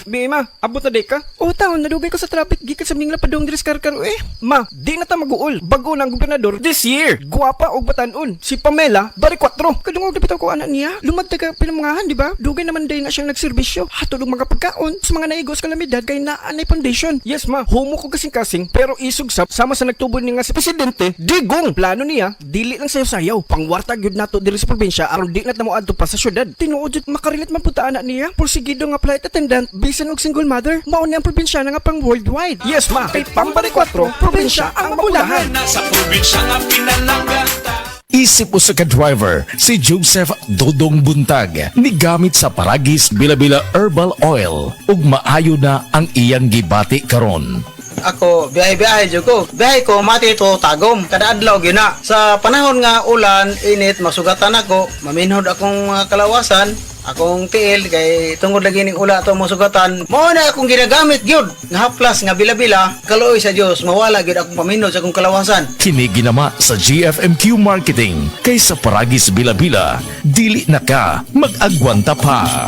Ma, abot na day ka? O taon, nadugay ko sa traffic, gikan sa mingla padong diris karkaro eh. Ma, di na ta mag-uol. Bago ng gobernador this year. Guwapa og batanon. Si Pamela, bari 4. Kadungog na bitaw ko anak niya. Lumagda ka pinamangahan, di ba? Dugay naman day na siyang nagserbisyo. Hatod og mga pagkaon sa mga naigos kalamidad kay naanay foundation. Yes ma, humo ko kasing-kasing pero isog sama sa nagtubo ni nga si presidente. Digong plano niya, dili lang sayaw-sayaw. Pangwarta gyud nato diri sa probinsya aron di na mo adto pa sa syudad. Tinuod jud makarilit man punta anak niya. Porsigido nga flight attendant bisan og single mother. Mao ni ang probinsya nga pang worldwide. Yes ma, kay pambari 4, probinsya ang mabulahan. Sa probinsya nga pinalangata. Isip usa ka driver si Joseph Dodong Buntag ni gamit sa Paragis Bila-Bila Herbal Oil ug maayo na ang iyang gibati karon. Ako, biyahe-biyahe dyan ko. Biyahe ko, mati ito, tagom. Kada adlaw, gina. Sa panahon nga ulan, init, masugatan ako. Maminhod akong kalawasan. Akong tiil, kay tungod lagi ning ula ito masugatan. Mao na akong ginagamit, gyud. Nga haplas, nga bila-bila. Kaluoy sa Diyos, mawala, gyud akong paminhod sa akong kalawasan. Kini ginama sa GFMQ Marketing kay sa Paragis Bila-Bila, dili na ka mag-agwanta pa.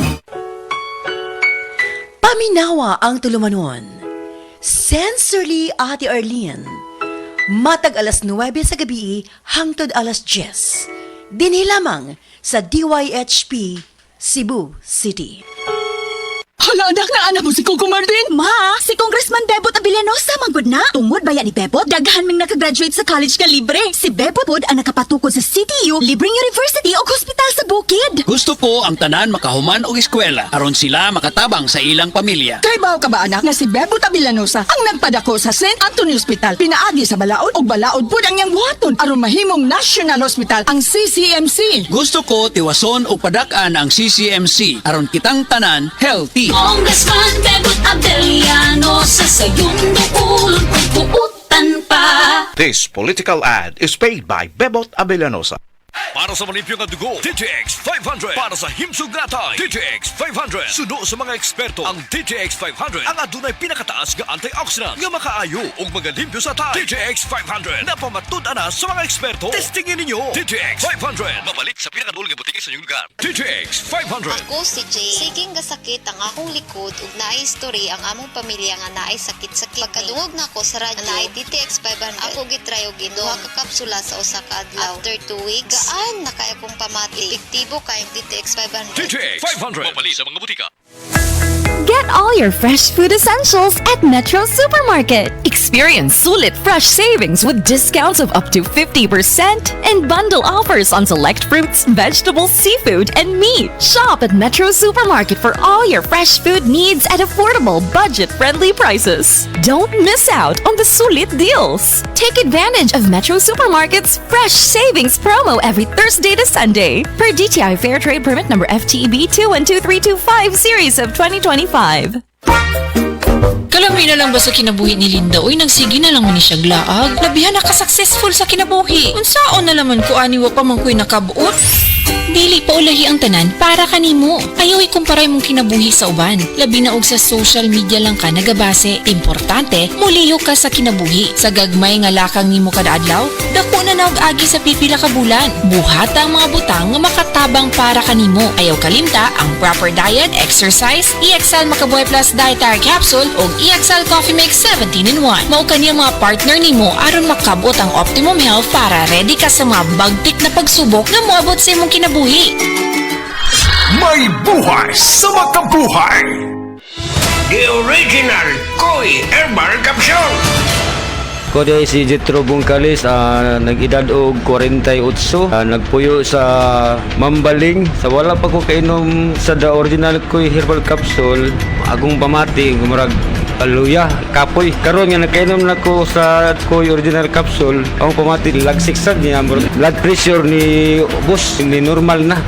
Paminawa ang tulumanon. Sensorily Ate Arlene. Matag alas 9 sa gabi hangtod alas 10. Dinhi lamang sa DYHP Cebu City. Hala, anak na anak mo si Coco Martin. Ma, si Congressman Bebot Abilianosa manggod na. Tungod baya ni Bebot, daghan ming nakagraduate sa college ka libre. Si Bebot pod ang nakapatukod sa CTU, libreng university o hospital sa bukid. Gusto ko ang tanan makahuman og eskwela aron sila makatabang sa ilang pamilya. Kay bawo ka ba anak nga si Bebot Abilianosa ang nagpadako sa St. Anthony Hospital. Pinaagi sa balaod ug balaod pod ang iyang buhaton aron mahimong National Hospital ang CCMC. Gusto ko tiwason og padak-an ang CCMC aron kitang tanan healthy. Congressman Bebot Abilianosa sa iyong duulon pagbuutan pa. This political ad is paid by Bebot Abilianosa. Para sa malimpyo nga dugo, DTX 500. Para sa himsog natay, DTX 500. Suno sa mga eksperto, ang DTX 500 ang adunay pinakataas nga antioxidant nga makaayo ug magalimpyo sa tay. DTX 500 na pamatud-an na sa mga eksperto. Testingin ninyo. DTX 500 mabalik sa pinakadul nga butiki sa inyong lugar. DTX 500. Ako si Jay. Siging gasakit ang akong likod ug naay history ang among pamilya nga naay sakit-sakit. Pagkadungog na ko sa radyo, naay DTX 500. Ako gitry og ginom ka kapsula sa usa ka adlaw. After 2 weeks, gaan na kaya kong pamati. Epektibo kayong DTX 500. DTX 500 mabalik sa mga butika. Get all your fresh food essentials at Metro Supermarket. Experience sulit fresh savings with discounts of up to 50% and bundle offers on select fruits, vegetables, seafood, and meat. Shop at Metro Supermarket for all your fresh food needs at affordable, budget-friendly prices. Don't miss out on the sulit deals. Take advantage of Metro Supermarket's fresh savings promo every Thursday to Sunday per DTI Fair Trade Permit number FTEB 212325 series of 2025. Kalamay na lang ba sa kinabuhi ni Linda? Uy, nagsige na lang man ni siya glaag. Labihan na ka-successful sa kinabuhi. Unsaon na laman ko aniwa pa man ko'y nakabuot? Dili pa ulahi ang tanan para kanimo. Ayaw ikumparay mong kinabuhi sa uban. Labi na og sa social media lang ka nagabase. Importante, muliyo ka sa kinabuhi. Sa gagmay nga lakang nimo kada adlaw, dako na naog agi sa pipila ka bulan. Buhata ang mga butang nga makatabang para kanimo. Ayaw kalimta ang proper diet, exercise, EXL Makabuhay Plus Dietary Capsule ug EXL Coffee Mix 17-in-1. Mao kaniya mga partner nimo aron makabot ang optimum health para ready ka sa mga bagtik na pagsubok nga moabot sa imong kinabuhi. May buhay sa makabuhay. The original Koi Herbal Capsule. Ko di si Jetro Bungkalis, nag-edad og 48, nagpuyo sa Mambaling. Sa wala pa ko kainom sa the original Koi Herbal Capsule, akong pamati, kumurag kaluya, kapoy. Karon nga nakainom na ko sa Koi Original Capsule, akong pamati, lagsiksan niya, blood pressure ni boss, ni normal na.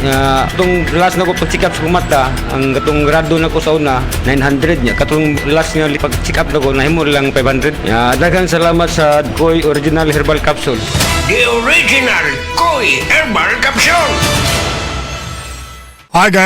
Itong last na ko pag-check up sa mata, ang katong grado na ko sa una, 900 niya. Katong last nga pag-check up na ko, nahimo lang 500. Daghang salamat sa Koi Original Herbal Capsule. The original Koi Herbal Capsule. Hi guys.